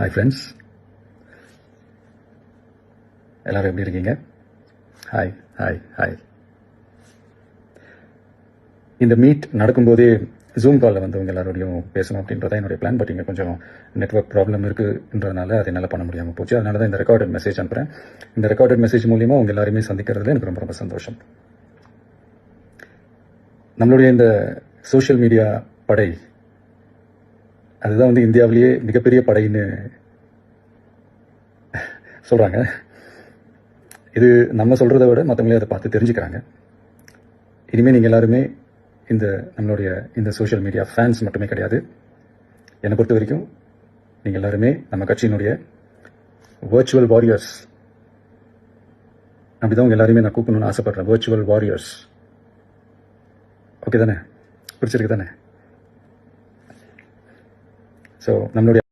Hi friends, எல்லோரும் எப்படி இருக்கீங்க? Hi hi hi. இந்த மீட் நடக்கும்போதே ஜூம் காலில் வந்து உங்கள் எல்லாரோடையும் பேசணும் அப்படின்றத என்னுடைய பிளான். பட் இங்கே கொஞ்சம் நெட்வொர்க் ப்ராப்ளம் இருக்குன்றதுனால அதை என்னால் பண்ண முடியாமல் போச்சு. அதனால தான் இந்த ரெக்கார்டட் மெசேஜ் அனுப்புகிறேன். இந்த ரெக்கார்டட் மெசேஜ் மூலிமா உங்கள் எல்லாருமே சந்திக்கிறதுல எனக்கு ரொம்ப ரொம்ப சந்தோஷம். நம்மளுடைய இந்த சோஷியல் மீடியா படை, அதுதான் வந்து இந்தியாவிலேயே மிகப்பெரிய படைன்னு சொல்கிறாங்க. இது நம்ம சொல்கிறத விட மற்றவங்களே அதை பார்த்து தெரிஞ்சுக்கிறாங்க. இனிமேல் நீங்கள் எல்லாருமே நம்மளுடைய இந்த சோஷியல் மீடியா ஃபேன்ஸ் மட்டுமே கிடையாது. என்னை பொறுத்த வரைக்கும் நீங்கள் எல்லாருமே நம்ம கட்சியினுடைய வர்ச்சுவல் வாரியர்ஸ். அப்படிதான் உங்கள் எல்லாருமே நான் கூப்பிடணும்னு ஆசைப்படுறேன். Virtual warriors. ஓகே தானே? பிடிச்சிருக்கு தானே? ஸோ நம்மளுடைய